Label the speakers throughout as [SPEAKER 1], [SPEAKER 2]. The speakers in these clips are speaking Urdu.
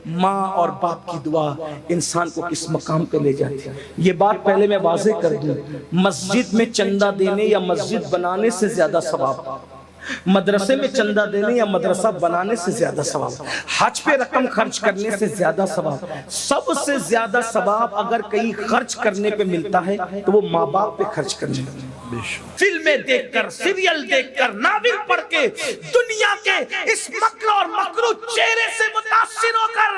[SPEAKER 1] ماں اور باپ کی دعا انسان کو کس مقام پہ لے جاتی ہے۔ یہ بات پہلے میں واضح کر دوں، مسجد میں چندہ دینے یا مسجد بنانے سے زیادہ ثواب، مدرسے میں چندہ دینے یا مدرسہ بنانے سے زیادہ ثواب، حج پہ رقم خرچ کرنے سے زیادہ ثواب، سب سے زیادہ ثواب اگر کہیں خرچ کرنے پہ ملتا ہے تو وہ ماں باپ پہ خرچ کرنے میں۔ فلمیں دیکھ کر، سیریل دیکھ کر، ناول پڑھ کے، دنیا کے اس مکر اور مکروہ چہرے سے متاثر ہو کر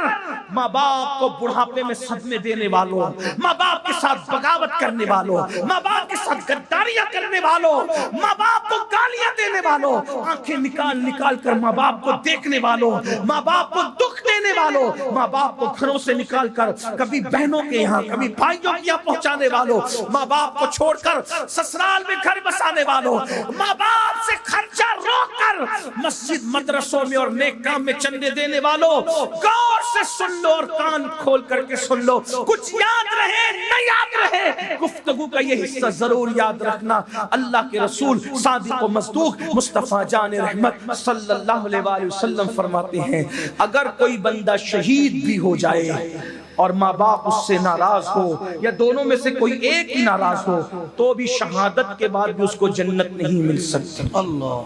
[SPEAKER 1] ماں باپ کو بڑھاپے میں صدمے دینے والوں، ماں باپ کے ساتھ بغاوت کرنے والوں، ماں باپ کے ساتھ غداریاں کرنے والوں، ماں باپ کو گالیاں دینے والوں، آنکھیں نکال نکال کر ماں باپ کو دیکھنے والوں، ماں باپ کو دکھ دینے والوں، ماں باپ کو گھروں سے نکال کر کبھی بہنوں کے یہاں کبھی بھائیوں کے یہاں پہنچانے والوں، ماں باپ کو چھوڑ کر سسرال میں گھر بسانے والوں، ماں باپ سے خرچہ روک کر مسجد مدرسوں میں اور نیک کام میں چندے دینے والوں، غور سے سن لو اور کان کھول کر کے سن لو، کچھ یاد رہے نہ یاد رہے، گفتگو کا یہ حصہ ضرور یاد رکھنا۔ اللہ کے رسول صادق و مصدوق مصطفیٰ جان رحمت صلی اللہ علیہ وآلہ وسلم فرماتے ہیں، اگر کوئی بندہ شہید بھی ہو جائے اور ماں باپ اس سے ناراض ہو یا دونوں میں سے کوئی ایک ہی ناراض ہو تو بھی شہادت کے بعد بھی اس کو جنت نہیں مل سکتی۔ اللہ،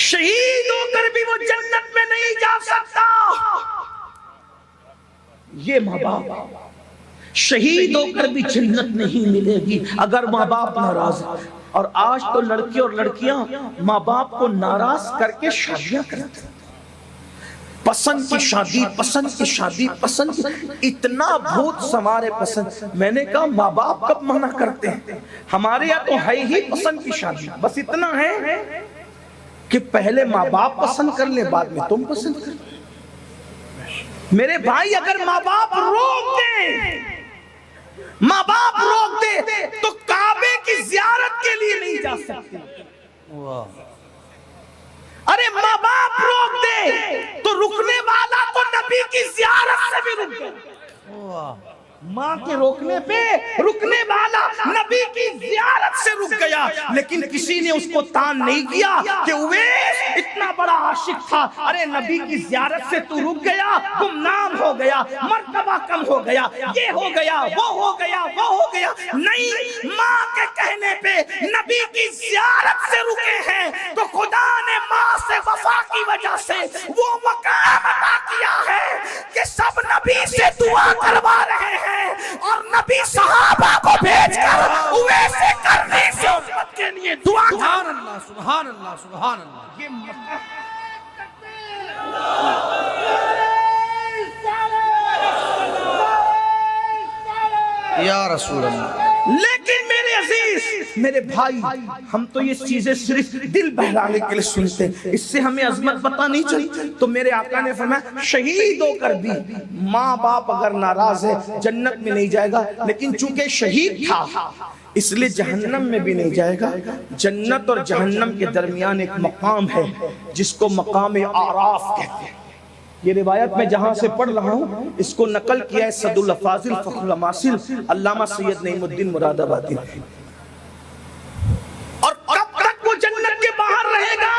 [SPEAKER 1] شہید ہو کر بھی وہ جنت میں نہیں جا سکتا۔ یہ ماں باپ شہید ہو کر بھی جنت نہیں ملے گی اگر ماں باپ ناراض ہیں۔ اور آج تو لڑکی اور لڑکیاں ماں باپ کو ناراض کر کے شادیاں کرتے ہیں، پسند کی شادی، پسند کی شادی، پسند کی، اتنا بھوت سوارے پسند۔ میں نے کہا ماں باپ کب منع کرتے ہیں؟ ہمارے یہاں تو ہے ہی پسند کی شادی، بس اتنا ہے کہ پہلے ماں باپ پسند کر لیں بعد میں تم پسند کر لیں۔ میرے بھائی اگر ماں باپ روک دیں، ماں باپ روک دے تو کعبے کی زیارت کے لیے نہیں جا سکتے۔ ارے ماں باپ روک دے تو رکنے والا تو نبی کی زیارت سے بھی رک گیا۔ ماں کے روکنے پہ رکنے والا نبی کی زیارت سے رک گیا، لیکن کسی نے اس کو تان نہیں کیا کہ اویس اتنا بڑا عاشق تھا، ارے نبی کی زیارت سے تو رک گیا، گمنام ہو گیا، مرتبہ کم ہو گیا، یہ ہو گیا، وہ ہو گیا، وہ ہو گیا۔ نہیں، ماں کے کہنے پہ نبی کی زیارت سے رکے ہیں تو خدا نے ماں سے وفا کی وجہ سے وہ مقام عطا کیا ہے کہ سب نبی سے دعا کروا رہے ہیں، اور نبی صحابہ کو بھیج کر اویس کرنے سے امت کے لیے دعا۔
[SPEAKER 2] سبحان اللہ، سبحان اللہ، سبحان اللہ۔
[SPEAKER 1] یہ
[SPEAKER 2] یا رسول اللہ۔
[SPEAKER 1] لیکن میرے عزیز، میرے بھائی، ہم تو یہ چیزیں صرف دل بہلانے کے لیے سنتے ہیں، اس سے ہمیں عظمت پتہ نہیں چلی۔ تو میرے آقا نے فرمایا شہید ہو کر بھی ماں باپ اگر ناراض ہے جنت میں نہیں جائے گا، لیکن چونکہ شہید تھا اس لیے جہنم میں بھی نہیں جائے گا۔ جنت اور جہنم کے درمیان ایک مقام ہے جس کو مقام اعراف کہتے ہیں۔ یہ روایت میں جہاں سے پڑھ رہا ہوں اس کو نقل کیا ہے صد الافاضل فخر الاماثل علامہ سید نعیم الدین مراد آبادی نے۔ اور کب تک وہ جنت کے باہر رہے گا؟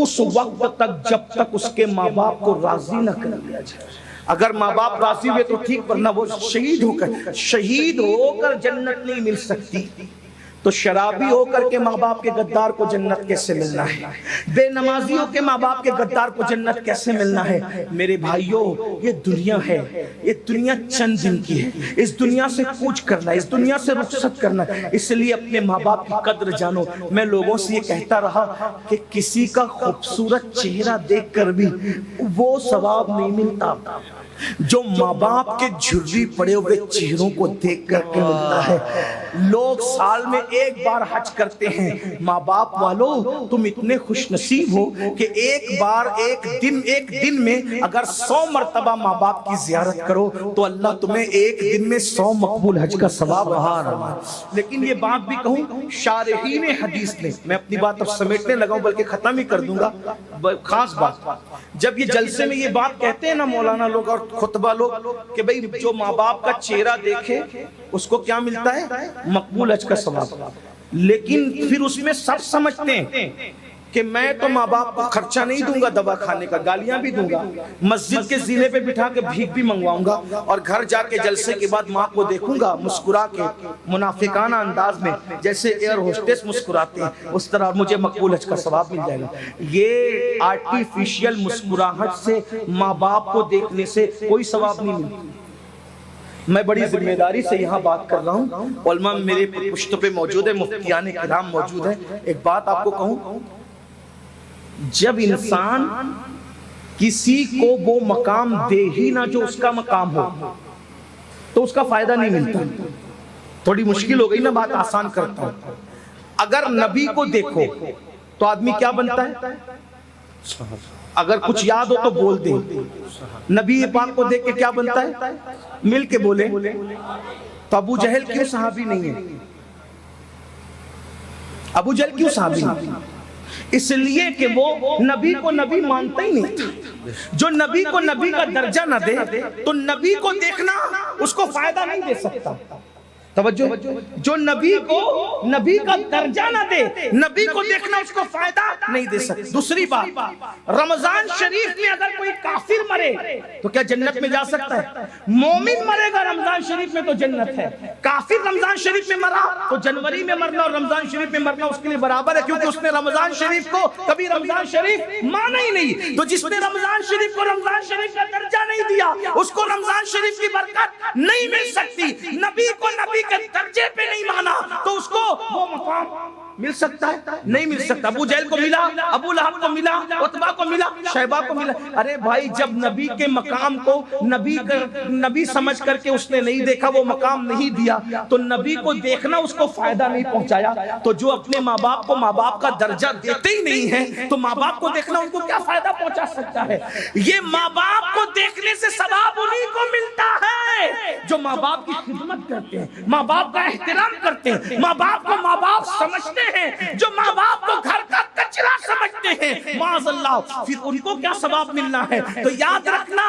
[SPEAKER 1] اس وقت تک جب تک اس کے ماں باپ کو راضی نہ کر لیا جائے۔ اگر ماں باپ راضی ہوئے تو ٹھیک، ورنہ وہ شہید ہو کر جنت نہیں مل سکتی۔ تو شرابی ہو کر کے ماں باپ کے غدار کو جنت کیسے ملنا ہے؟ بے نمازی ہو کے ماں باپ کے غدار کو جنت کیسے ملنا ہے؟ میرے بھائیوں، یہ دنیا ہے، یہ دنیا چند دن کی ہے، اس دنیا سے کوچ کرنا ہے، اس دنیا سے رخصت کرنا ہے، اس لیے اپنے ماں باپ کی قدر جانو۔ میں لوگوں سے یہ کہتا رہا کہ کسی کا خوبصورت چہرہ دیکھ کر بھی وہ ثواب نہیں ملتا جو ماں باپ کے جھرری پڑے ہوئے چہروں کو دیکھ کر کے ملتا ہے۔ لوگ سال میں ایک بار حج کرتے ہیں، ماں باپ والوں تم اتنے خوش نصیب ہو کہ ایک دن میں اگر 100 مرتبہ ماں باپ کی زیارت کرو تو اللہ تمہیں ایک دن میں 100 مقبول حج کا ثواب عطا۔ لیکن یہ بات بھی کہوں، شارحین حدیث نے، میں اپنی بات اب سمیٹنے لگا ہوں بلکہ ختم ہی کر دوں گا، خاص بات، جب یہ جلسے میں یہ بات کہتے ہیں نا مولانا لوگ اور خطبہ لوگ کہ بھئی جو ماں باپ کا چہرہ دیکھے اس کو کیا ملتا ہے؟ مقبول حج کا ثواب۔ لیکن پھر اس میں سب سمجھتے ہیں کہ میں تو ماں باپ کو خرچہ نہیں دوں گا دوا کھانے کا، گالیاں بھی دوں گا، مسجد کے زینے پہ بٹھا کے بھیک بھی منگواؤں گا، اور گھر جا کے جلسے کے بعد ماں کو دیکھوں گا مسکرا کے منافقانہ انداز میں، جیسے ایئر ہوسٹس مسکراتے ہیں اس طرح، مجھے مقبول حج کا ثواب مل جائے گا۔ یہ آرٹیفیشل مسکراہٹ سے، ماں باپ کو دیکھنے سے کوئی ثواب نہیں ملتا۔ میں بڑی ذمہ داری سے یہاں بات کر رہا ہوں، علماء میرے پشتوں پہ موجود ہے، مفتیان کرام موجود ہیں۔ ایک بات آپ کو کہوں، جب انسان کسی کو وہ مقام دے ہی نہ جو اس کا مقام ہو تو اس کا فائدہ نہیں ملتا۔ تھوڑی مشکل ہو گئی نا، بات آسان کرتا ہوں۔ اگر نبی کو دیکھو تو آدمی کیا بنتا ہے؟ اگر کچھ یاد ہو تو بول دیں۔ نبی پاک کو دیکھ کے کیا بنتا ہے؟ مل کے بولیں۔ تو ابو جہل کیوں صحابی نہیں ہے؟ ابو جہل کیوں صحابی نہیں؟ اس لیے کہ وہ نبی کو نبی مانتا ہی نہیں تھا۔ جو نبی کو نبی کا درجہ نہ دے تو نبی کو دیکھنا اس کو فائدہ نہیں دے سکتا۔ توجہ، جو نبی کو نبی کا درجہ نہ دے، نبی کو دیکھنا اس کو فائدہ نہیں دے سکتا۔ دوسری بات، رمضان شریف میں اگر کوئی کافر مرے تو کیا جنت میں جا سکتا ہے؟ مومن مرے گا رمضان شریف میں تو جنت ہے۔ کافر رمضان شریف میں مرا تو جنوری میں مرنا اور رمضان شریف میں مرنا اس کے لیے برابر ہے، کیونکہ اس نے رمضان شریف کو کبھی رمضان شریف مانا ہی نہیں۔ تو جس نے رمضان شریف کو رمضان شریف کا درجہ نہیں دیا، اس کو رمضان شریف کی برکت نہیں مل سکتی۔ نبی کو نبی کے درجے پہ نہیں مانا تو اس کو وہ مقام مل سکتا ہے؟ نہیں مل سکتا۔ ابو جہل کو ملا، ابو لہب کو ملا، عتبہ کو ملا، شیبہ کو ملا۔ ارے بھائی، جب نبی کے مقام کو نبی سمجھ کر کے اس نے نہیں دیکھا، وہ مقام نہیں دیا، تو نبی کو دیکھنا اس کو فائدہ نہیں پہنچایا۔ تو جو اپنے ماں باپ کو ماں باپ کا درجہ دیتے ہی نہیں ہے تو ماں باپ کو دیکھنا ان کو کیا فائدہ پہنچا سکتا ہے؟ یہ ماں باپ کو دیکھنے سے ثواب انہیں کو ملتا ہے جو ماں باپ کی خدمت کرتے ہیں، ماں باپ کا احترام کرتے ہیں، ماں باپ کو ماں باپ سمجھتے ہیں، جو ماں باپ کو گھر کا کچرا سمجھتے ہیں۔ معاذ اللہ، پھر ان کو کیا ثواب ملنا ہے؟ تو یاد رکھنا،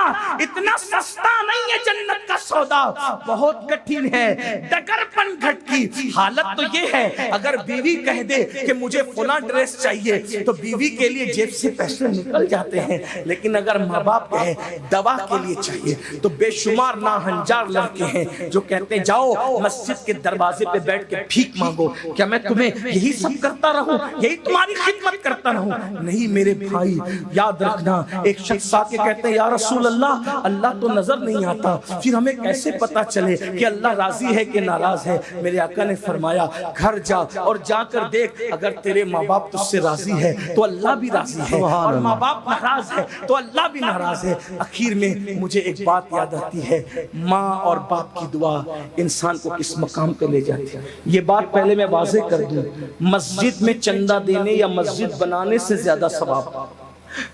[SPEAKER 1] اتنا سستا نہیں ہے جنت کا سودا، بہت کٹھن ہے۔ ڈگر پن گھٹ کی حالت تو یہ ہے، اگر بیوی کہہ دے کہ مجھے فلاں ڈریس چاہیے تو بیوی کے لیے جیب سے پیسے نکل جاتے ہیں، لیکن اگر ماں باپ کہے دوا کے لیے چاہیے تو بے شمار ناہنجار لڑکے ہیں جو کہتے ہیں جاؤ مسجد کے دروازے پہ بیٹھ کے بھیک مانگو۔ کیا میں تمہیں یہی سب کرتا رہوں، یہی تمہاری خدمت کرتا رہوں؟ نہیں میرے بھائی، یاد رکھنا، ایک شخص آ کے کہتے ہیں یا رسول اللہ، اللہ تو نظر نہیں آتا، پھر ہمیں کیسے پتا چلے کہ اللہ راضی ہے کہ ناراض ہے؟ میرے آقا نے فرمایا گھر جا اور جا کر دیکھ، اگر تیرے ماں باپ تجھ سے راضی ہے تو اللہ بھی راضی ہے، اور ماں باپ ناراض ہے تو اللہ بھی ناراض ہے۔ آخر میں مجھے ایک بات یاد آتی ہے، ماں اور باپ کی دعا انسان کو کس مقام پہ لے جاتی ہے۔ یہ بات پہلے میں واضح کر دوں، مسجد میں چندہ دینے یا مسجد بنانے سے زیادہ ثواب،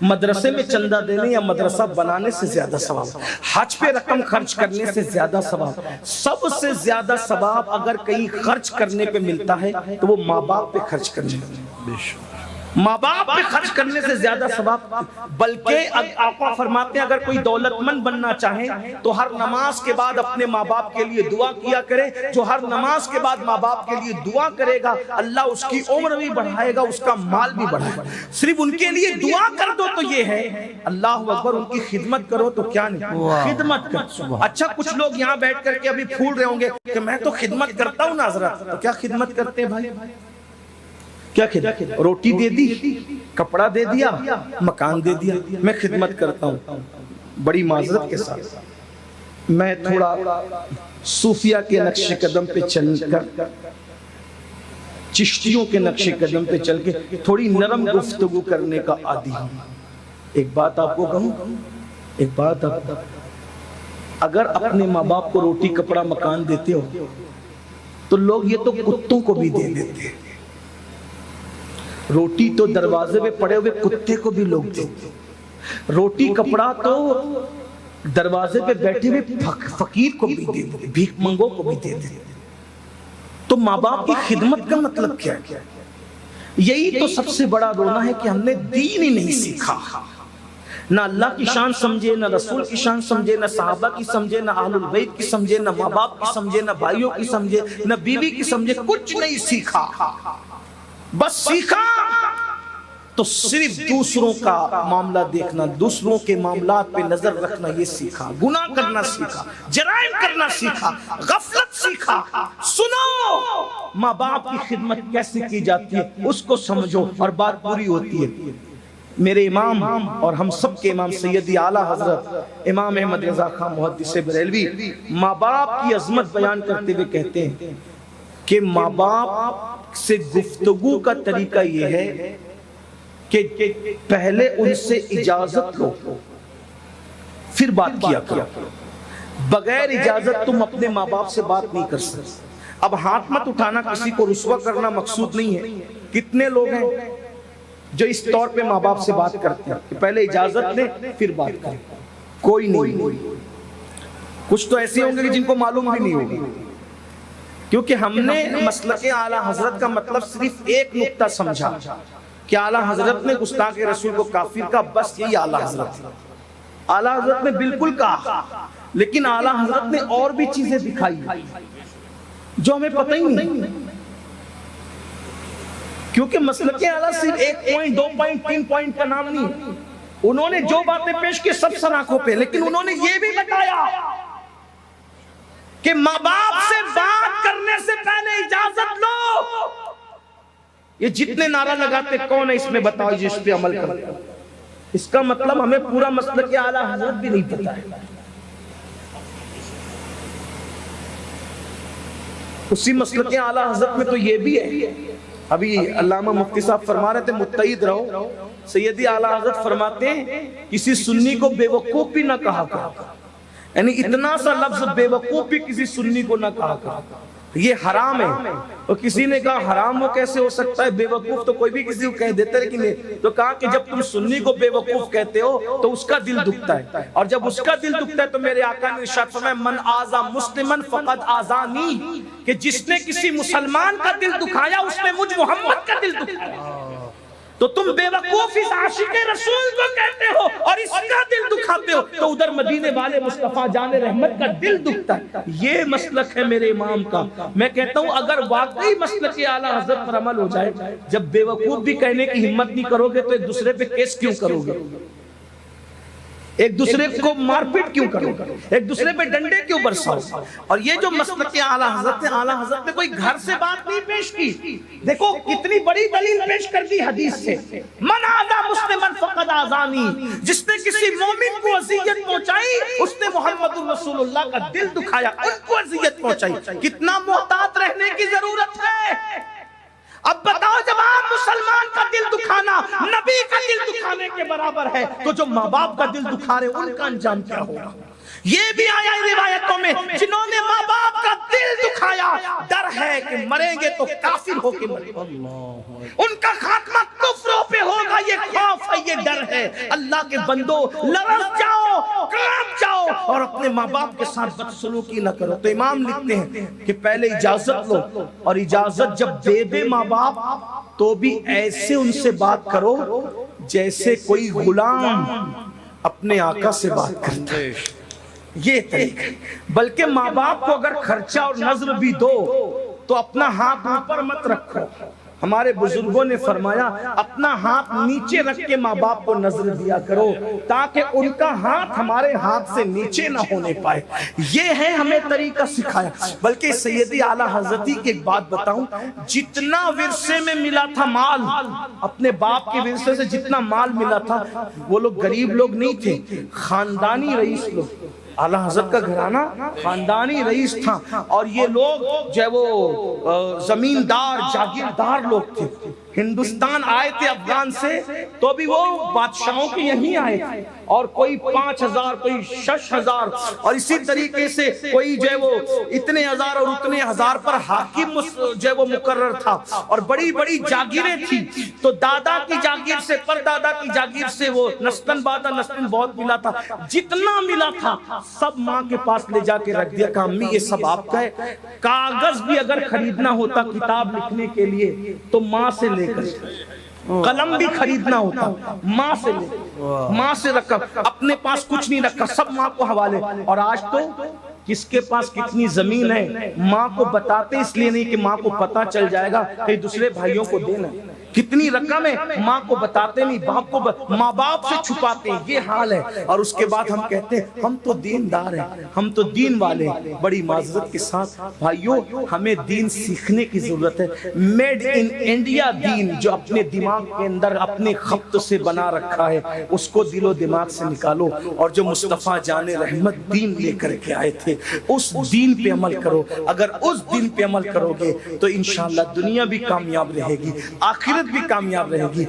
[SPEAKER 1] مدرسے میں چندہ دینے یا مدرسہ بنانے سے زیادہ ثواب، حج پہ رقم خرچ کرنے سے زیادہ ثواب، سب سے زیادہ ثواب اگر کہیں خرچ کرنے پہ ملتا ہے تو وہ ماں باپ پہ خرچ کرنے پہ، ماں باپ پہ خرچ کرنے سے زیادہ ثواب۔ بلکہ آقا فرماتے ہیں اگر کوئی دولت مند بننا چاہے تو ہر نماز کے بعد اپنے ماں باپ کے لیے دعا کیا کرے۔ جو ہر نماز کے بعد ماں باپ کے لیے دعا کرے گا اللہ اس کی عمر بھی بڑھائے گا، اس کا مال بھی بڑھائے گا۔ صرف ان کے لیے دعا کر دو تو یہ ہے، اللہ اکبر، ان کی خدمت کرو تو کیا نہیں، خدمت کرو۔ اچھا کچھ لوگ یہاں بیٹھ کر کے ابھی پھول رہے ہوں گے کہ میں تو خدمت کرتا ہوں نا حضرت، تو کیا خدمت کرتے ہیں بھائی؟ کیا خدمت؟ روٹی دے دی، کپڑا دے دیا، مکان دے دیا، میں خدمت کرتا ہوں۔ بڑی معذرت کے ساتھ میں تھوڑا صوفیہ کے نقش قدم پہ چل کر، چشتیوں کے نقش قدم پہ چل کے تھوڑی نرم گفتگو کرنے کا عادی ہوں۔ ایک بات آپ کو کہوں، ایک بات آپ کو، اگر اپنے ماں باپ کو روٹی کپڑا مکان دیتے ہو تو لوگ یہ تو کتوں کو بھی دے دیتے ہیں۔ روٹی تو دروازے پہ پڑے ہوئے کتے کو بھی لوگ دیتے، روٹی کپڑا تو دروازے پہ بیٹھے ہوئے فقیر کو بھی دیتے، بھیک منگوں کو بھی دیتے۔ تو ماں باپ کی خدمت کا مطلب کیا ہے؟ یہی تو سب سے بڑا رونا ہے کہ ہم نے دین ہی نہیں سیکھا، نہ اللہ کی شان سمجھے، نہ رسول کی شان سمجھے، نہ صحابہ کی سمجھے، نہ اہل البیت کی سمجھے، نہ ماں باپ کی سمجھے، نہ بھائیوں کی سمجھے، نہ بیوی کی سمجھے، کچھ نہیں سیکھا۔ بس سیکھا تو صرف دوسروں کا معاملہ دیکھنا، دوسروں کے معاملات پہ نظر رکھنا یہ سیکھا، گناہ کرنا سیکھا، جرائم کرنا سیکھا، غفلت سیکھا۔ سنو ماں باپ کی خدمت کیسے کی جاتی ہے اس کو سمجھو اور بات پوری ہوتی ہے۔ میرے امام اور ہم سب کے امام سیدی اعلیٰ حضرت امام احمد رضا خان محدث بریلوی ماں باپ کی عظمت بیان کرتے ہوئے کہتے ہیں کہ ماں باپ سے گفتگو کا طریقہ یہ ہے کہ پہلے ان سے اجازت لو پھر بات کیا کرو۔ بغیر اجازت تم اپنے ماں باپ سے بات نہیں کر سکتے۔ اب ہاتھ مت اٹھانا، کسی کو رسوا کرنا مقصود نہیں ہے۔ کتنے لوگ ہیں جو اس طور پہ ماں باپ سے بات کرتے ہیں کہ پہلے اجازت لیں پھر بات کریں؟ کوئی نہیں۔ کچھ تو ایسے ہوں گے کہ جن کو معلوم بھی نہیں ہوگی، کیونکہ ہم نے مسلک اعلیٰ حضرت کا مطلب صرف ایک نقطہ سمجھا کہ اعلیٰ حضرت نے گستاخ رسول کو کافر کا، بس یہی اعلیٰ حضرت۔ اعلیٰ حضرت نے بالکل کہا، لیکن اعلیٰ حضرت نے اور بھی چیزیں دکھائی جو ہمیں پتہ ہی نہیں، کیونکہ مسلک اعلیٰ صرف 1 پوائنٹ 2 پوائنٹ 3 پوائنٹ کا نام نہیں۔ انہوں نے جو باتیں پیش کی سب سناخوں پہ، لیکن انہوں نے یہ بھی بتایا کہ ماں باپ سے بات کرنے سے پہلے اجازت لو۔ یہ جتنے نعرہ لگاتے کون ہے اس میں بتاؤ جس پہ عمل کرتے؟ اس کا مطلب ہمیں پورا مسلک اعلیٰ حضرت بھی نہیں پتا ہے۔ اسی مسلک اعلیٰ حضرت میں تو یہ بھی ہے، ابھی علامہ مفتی صاحب فرما رہے تھے متعید رہو، سیدی اعلیٰ حضرت فرماتے ہیں کسی سنی کو بے وقوف بھی نہ کہا کرو، یعنی اتنا سا لفظ بے وقوف بھی کسی سنی کو نہ کہا کرو، یہ حرام ہے۔ اور کسی نے کہا حرام وہ کیسے ہو سکتا ہے، بے وقوف تو کوئی بھی کسی کو کہہ دیتا ہے، لیکن تو کہا کہ جب تم سنی کو بے وقوف کہتے ہو تو اس کا دل دکھتا ہے، اور جب اس کا دل دکھتا ہے تو میرے آقا نے ارشاد فرمایا من آذا مسلمن فقد آذانی، کہ جس نے کسی مسلمان کا دل دکھایا اس نے مجھ محمد کا دل دکھایا۔ تو تم بے وقوف اس عاشق رسول کو کہتے ہو اور اس کا دل دکھاتے ہو، تو ادھر مدینے والے مصطفیٰ جان رحمت کا دل دکھتا ہے۔ یہ مسلک ہے میرے امام کا۔ میں کہتا ہوں اگر واقعی مسلک اعلیٰ حضرت پر عمل ہو جائے، جب بے وقوف بھی کہنے کی ہمت نہیں کرو گے تو ایک دوسرے پہ کیس کیوں کرو گے؟ ایک دوسرے کو مار پیٹ کیوں کرو گے؟ ایک دوسرے پہ ڈنڈے کیوں برساؤ؟ اور یہ جو مسلک اعلیٰ حضرت ہے، اعلیٰ حضرت نے کوئی گھر سے بات نہیں پیش کی۔ دیکھو کتنی بڑی دلیل پیش کر دی حدیث سے، من آذا مسلمن فقد آذانی، جس نے کسی مومن کو اذیت پہنچائی اس نے محمد رسول اللہ کا دل دکھایا، ان کو اذیت پہنچائی۔ کتنا محتاط رہنے کی ضرورت ہے۔ اب بتاؤ جب آپ مسلمان کا دل دکھانا نبی کا دل دکھانے کے برابر ہے، تو جو ماں باپ کا دل دکھا رہے ان کا انجام کیا ہوگا؟ یہ بھی آیا روایتوں میں، جنہوں نے ماں باپ کا دل دکھایا ڈر ہے کہ مریں گے تو کافر ہو کے مریں گے، ان کا خاتمہ کفروں پہ ہوگا، یہ خوف ہے، یہ ڈر ہے۔ اللہ کے بندو لرز جاؤ، کانپ جاؤ اور اپنے ماں باپ کے ساتھ بدسلوکی نہ کرو۔ تو امام لکھتے ہیں کہ پہلے اجازت لو، اور اجازت جب دے دے ماں باپ تو بھی ایسے ان سے بات کرو جیسے کوئی غلام اپنے آقا سے بات کرتا ہے، یہ طریقہ۔ بلکہ ماں باپ کو اگر خرچہ اور نظر بھی دو تو اپنا ہاتھ اوپر مت رکھو۔ ہمارے بزرگوں نے فرمایا اپنا ہاتھ نیچے رکھ کے ماں باپ کو نظر دیا کرو تاکہ ان کا ہاتھ ہمارے ہاتھ سے نیچے نہ ہونے پائے۔ یہ ہے ہمیں طریقہ سکھایا۔ بلکہ سیدی اعلیٰ حضرتی کی ایک بات بتاؤں، جتنا ورثے میں ملا تھا مال، اپنے باپ کے ورثے سے جتنا مال ملا تھا، وہ لوگ غریب لوگ نہیں تھے، خاندانی رئیس لوگ۔ اعلیٰ حضرت کا گھرانہ خاندانی رئیس تھا، اور یہ لوگ جو ہے وہ زمیندار جاگیردار لوگ تھے۔ ہندوستان آئے تھے افغان سے تو بھی وہ بادشاہوں کے یہیں آئے تھے، اور کوئی 5000 کوئی 6000 اور اسی طریقے سے کوئی جو ہے وہ اتنے ہزار اور اتنے ہزار پر حاکم جو ہے وہ مقرر تھا، اور بڑی بڑی جاگیریں تھی۔ تو دادا کی جاگیر سے پر دادا کی جاگیر سے وہ نسلن بعد نسلن بہت ملا تھا، جتنا ملا تھا سب ماں کے پاس لے جا کے رکھ دیا کہ امی یہ سب آپ کا ہے۔ کاغذ بھی اگر خریدنا ہوتا کتاب لکھنے کے لیے تو ماں سے لے کر، قلم بھی خریدنا ہوتا ماں سے لے، ماں سے رکھا، اپنے پاس کچھ نہیں رکھا، سب ماں کو حوالے۔ اور آج تو کس کے پاس کتنی زمین ہے ماں کو بتاتے اس لیے نہیں کہ ماں کو پتا چل جائے گا کہیں دوسرے بھائیوں کو دینا، کتنی رقم ہے ماں کو بتاتے نہیں، باپ کو ماں باپ سے چھپاتے ہیں، یہ حال ہے۔ اور اس کے بعد ہم کہتے ہیں ہم تو دیندار ہیں، ہم تو دین والے ہیں۔ بڑی معذرت کے ساتھ بھائیوں ہمیں دین سیکھنے کی ضرورت ہے۔ میڈ ان انڈیا دین جو اپنے دماغ کے اندر اپنے خط سے بنا رکھا ہے اس کو دل و دماغ سے نکالو، اور جو مصطفیٰ جان رحمت دین لے کر کے آئے تھے اس دین پہ عمل کرو۔ اگر اس دین پہ عمل کرو گے تو انشاءاللہ دنیا بھی کامیاب رہے گی، آخرت بھی کامیاب رہے گی۔